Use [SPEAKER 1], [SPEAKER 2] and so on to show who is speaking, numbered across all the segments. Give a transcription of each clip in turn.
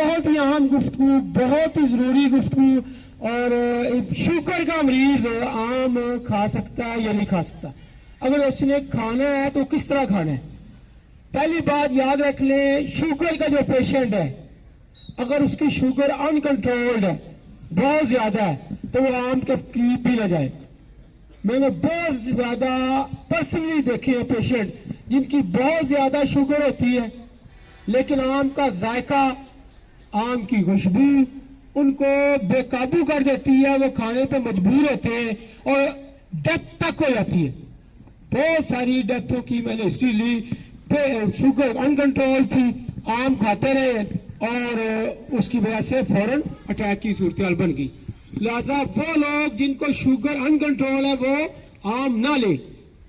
[SPEAKER 1] बहुत ही अहम गुफ्तगू, बहुत ही ज़रूरी गुफ्तगू। और शुगर का मरीज आम खा सकता है या नहीं खा सकता? अगर उसने खाना है तो किस तरह खाना है? पहली बात याद रख लें, शुगर का जो पेशेंट है, अगर उसकी शुगर अनकंट्रोल्ड है, बहुत ज्यादा है, तो वो आम के करीब भी ना जाए। मैंने बहुत ज्यादा पर्सनली देखे हैं पेशेंट जिनकी बहुत ज्यादा शुगर होती है, लेकिन आम का जायका, आम की खुशबू उनको बेकाबू कर देती है, वो खाने पे मजबूर होते हैं और डेथ तक हो जाती है। बहुत सारी डेथों की मैंने हिस्ट्री ली, शुगर अनकंट्रोल थी, आम खाते रहे और उसकी वजह से फौरन अटैक की सूरत बन गई। लिहाजा वो लोग जिनको शुगर अनकंट्रोल है वो आम ना ले।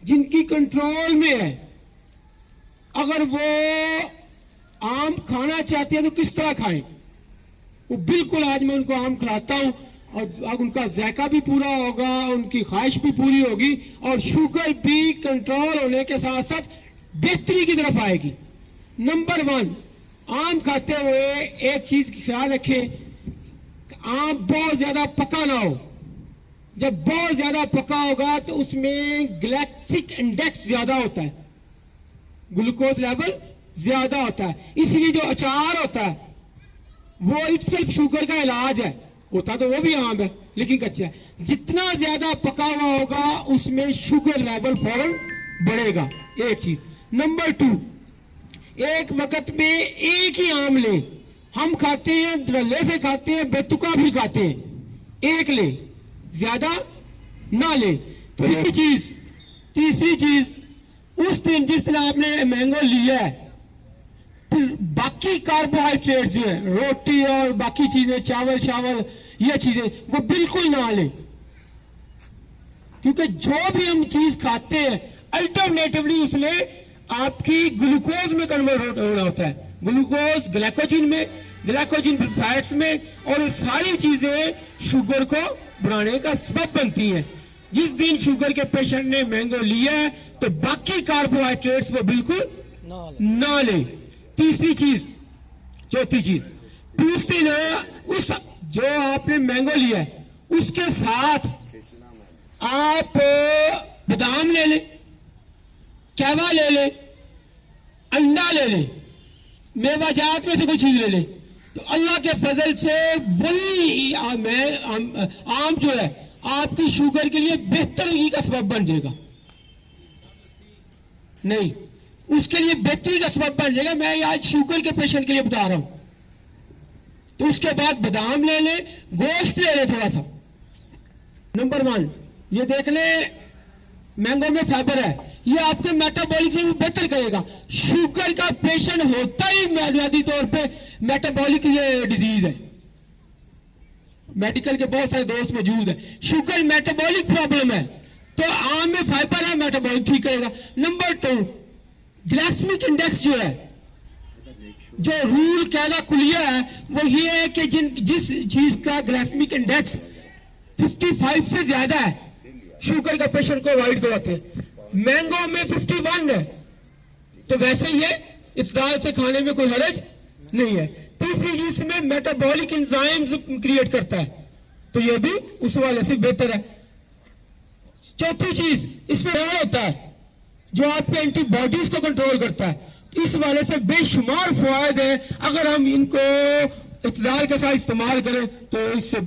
[SPEAKER 1] जिनकी कंट्रोल में है, अगर वो आम खाना चाहते हैं तो किस तरह खाएं? वो बिल्कुल आज मैं उनको आम खिलाता हूं और अब उनका जायका भी पूरा होगा, उनकी ख्वाहिश भी पूरी होगी और शुगर भी कंट्रोल होने के साथ साथ बेहतरी की तरफ आएगी। नंबर 1, आम खाते हुए एक चीज की ख्याल रखें, आम बहुत ज्यादा पका ना हो। जब बहुत ज्यादा पका होगा तो उसमें ग्लाइसेमिक इंडेक्स ज्यादा होता है, ग्लूकोज लेवल ज्यादा होता है। इसलिए जो अचार होता है वो इटसेल्फ शुगर का इलाज है, होता तो वो भी आम है लेकिन कच्चा है। जितना ज्यादा पका हुआ होगा उसमें शुगर लेवल फौरन बढ़ेगा, एक चीज। नंबर 2, एक वक्त में एक ही आम ले। हम खाते हैं, धड़ल्ले से खाते हैं, बेतुका भी खाते हैं, एक ले, ज्यादा ना ले। तीसरी चीज, उस दिन जिस दिन आपने मैंगो लिया है, फिर बाकी कार्बोहाइड्रेट जो है, रोटी और बाकी चीजें, चावल ये चीजें, वो बिल्कुल ना ले। क्योंकि जो भी हम चीज खाते हैं अल्टरनेटिवली उसमें आपकी ग्लूकोज में कन्वर्ट होना होता है, ग्लूकोज ग्लाइकोजन में, ग्लाइकोजन फैट्स में, और ये सारी चीजें शुगर को बढ़ाने का सबब बनती हैं। जिस दिन शुगर के पेशेंट ने मैंगो लिया है तो बाकी कार्बोहाइड्रेट्स वो बिल्कुल ना ले। चौथी चीज, उस दिन उस जो आपने मैंगो लिया है उसके साथ आप बादाम ले ले, कहवा ले ले, अंडा ले ले, मेवाजात में से कोई चीज ले ले, तो अल्लाह के फजल से वही आम जो है आपकी शुगर के लिए बेहतरी का सबब बन जाएगा। नहीं, उसके लिए बेहतरी का सबब बन जाएगा। मैं आज शुगर के पेशेंट के लिए बता रहा हूं। तो उसके बाद बादाम ले ले, गोश्त ले ले थोड़ा सा। नंबर 1, ये देख ले, मैंगो में फाइबर है, ये आपके मेटाबॉलिज्म में बेहतर करेगा। शुगर का पेशेंट होता ही बुनियादी तौर पे मेटाबॉलिक ये डिजीज है, मेडिकल के बहुत सारे दोस्त मौजूद है। शुगर मेटाबॉलिक प्रॉब्लम है, तो आम में फाइबर है, मेटाबॉलिक ठीक करेगा। नंबर 2, ग्लाइसेमिक इंडेक्स जो है, जो रूल कहना कुलिया है, वो ये है कि जिस चीज का ग्लाइसेमिक इंडेक्स 55 से ज्यादा है, शुगर का पेशेंट को अवॉइड करवाते हैं। मैंगो में 51 है, तो वैसे ये इफ्तार से खाने में कोई हर्ज नहीं है। तीसरी चीज में मेटाबॉलिक एंजाइम्स क्रिएट करता है, तो ये भी उस वाले से बेहतर है। चौथी चीज, इसमें क्या होता है जो आपके एंटीबॉडीज को कंट्रोल करता है, इस वाले से बेशुमार फायदे हैं। अगर हम इनको इत्तदाल के साथ इस्तेमाल करें तो इससे